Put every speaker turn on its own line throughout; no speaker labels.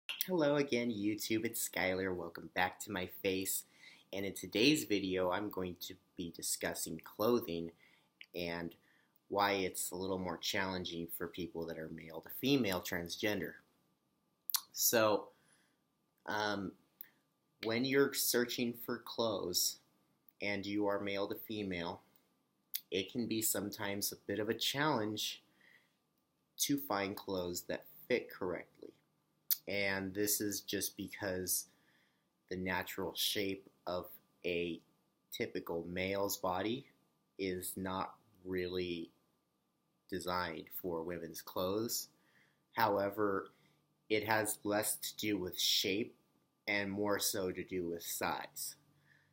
Hello again, YouTube. It's Skylar. Welcome back to my face. And in today's video, I'm going to be discussing clothing and why it's a little more challenging for people that are male to female transgender. So, um, when you're searching for clothes and you are male to female, it can be sometimes a bit of a challenge to find clothes that fit correctly. And this is just because the natural shape of a typical male's body is not really designed for women's clothes. However, it has less to do with shape and more so to do with size.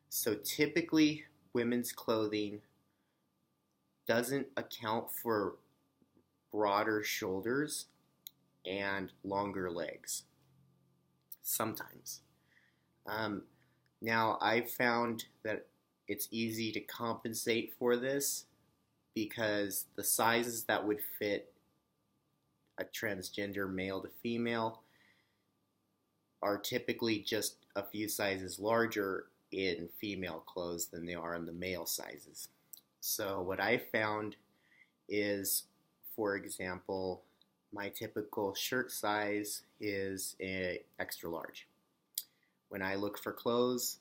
So typically, women's clothing doesn't account for broader shoulders and longer legs. Sometimes. Now, I've found that it's easy to compensate for this because the sizes that would fit a transgender male to female are typically just a few sizes larger in female clothes than they are in the male sizes. So what I found is, for example, my typical shirt size is a extra large. When I look for clothes,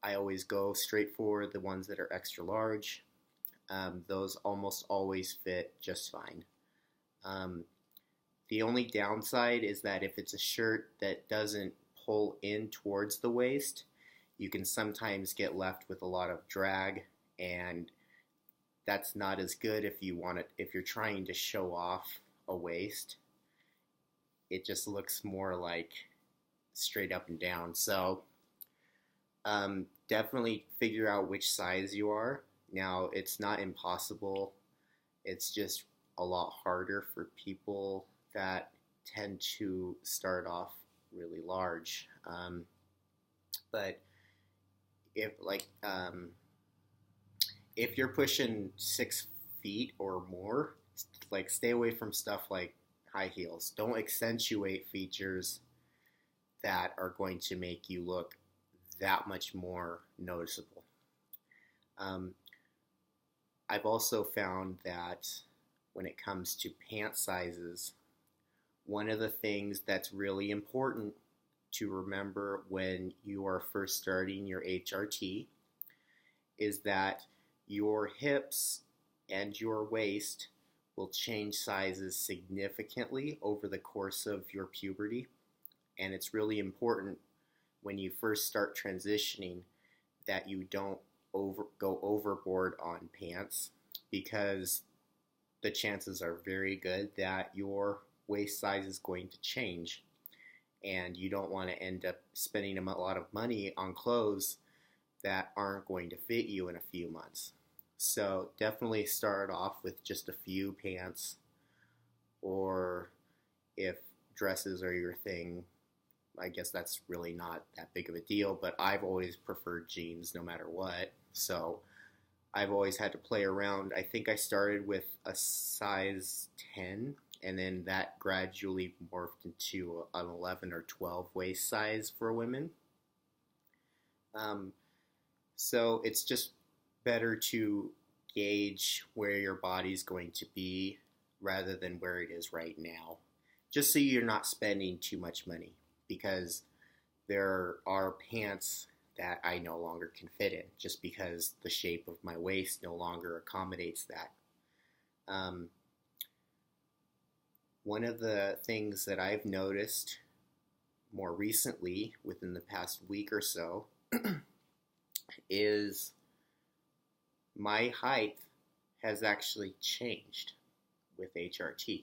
I always go straight for the ones that are extra large. Those almost always fit just fine. The only downside is that if it's a shirt that doesn't pull in towards the waist, you can sometimes get left with a lot of drag, and that's not as good if you're trying to show off a waist. It just looks more like straight up and down. So definitely figure out which size you are. Now, it's not impossible. It's just a lot harder for people that tend to start off really large. But if you're pushing 6 feet or more, stay away from stuff like high heels. Don't accentuate features that are going to make you look that much more noticeable. I've also found that when it comes to pant sizes, one of the things that's really important to remember when you are first starting your HRT is that your hips and your waist will change sizes significantly over the course of your puberty. And it's really important when you first start transitioning that you don't go overboard on pants, because the chances are very good that your waist size is going to change, and you don't want to end up spending a lot of money on clothes that aren't going to fit you in a few months. So definitely start off with just a few pants, or if dresses are your thing, I guess that's really not that big of a deal, but I've always preferred jeans no matter what. So I've always had to play around. I think I started with a size 10, and then that gradually morphed into an 11 or 12 waist size for women. So it's just better to gauge where your body's going to be rather than where it is right now, just so you're not spending too much money, because there are pants that I no longer can fit in just because the shape of my waist no longer accommodates that. One of the things that I've noticed more recently within the past week or so is my height has actually changed with HRT.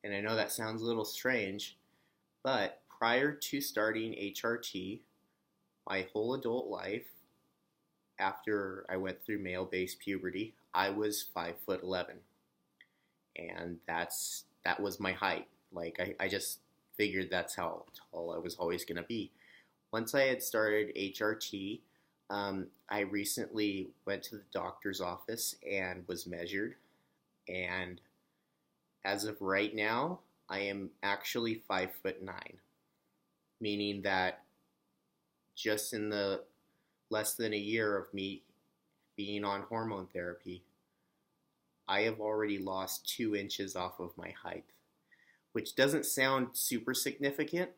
And I know that sounds a little strange, but prior to starting HRT, my whole adult life, after I went through male-based puberty, I was 5'11", and that was my height. I just figured that's how tall I was always going to be. Once I had started HRT, I recently went to the doctor's office and was measured, and as of right now, I am actually 5'9". meaning that just in the less than a year of me being on hormone therapy, I have already lost 2 inches off of my height, which doesn't sound super significant,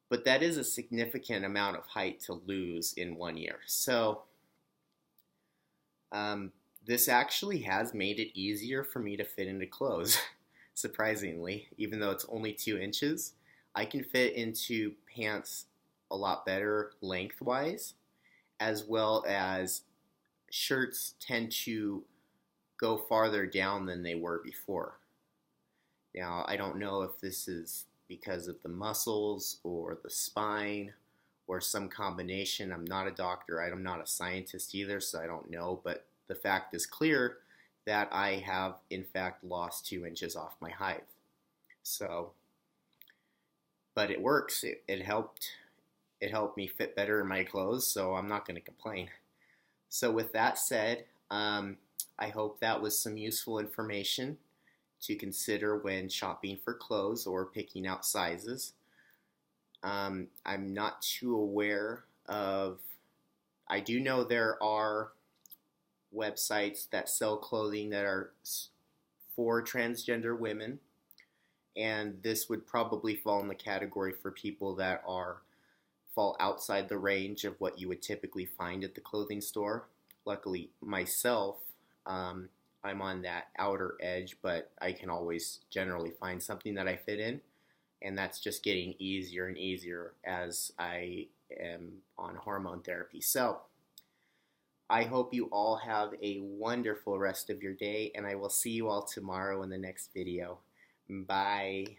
but that is a significant amount of height to lose in 1 year. So this actually has made it easier for me to fit into clothes, surprisingly. Even though it's only 2 inches, I can fit into pants a lot better lengthwise, as well as shirts tend to go farther down than they were before. Now, I don't know if this is because of the muscles or the spine or some combination. I'm not a doctor. I'm not a scientist either, so I don't know. But the fact is clear that I have, in fact, lost 2 inches off my height. So, but it works. It helped. It helped me fit better in my clothes, so I'm not going to complain. So with that said, I hope that was some useful information to consider when shopping for clothes or picking out sizes. I'm not too aware of, I do know there are websites that sell clothing that are for transgender women, and this would probably fall in the category for people that fall outside the range of what you would typically find at the clothing store. Luckily, myself, I'm on that outer edge, but I can always generally find something that I fit in, and that's just getting easier and easier as I am on hormone therapy. So, I hope you all have a wonderful rest of your day, and I will see you all tomorrow in the next video. Bye.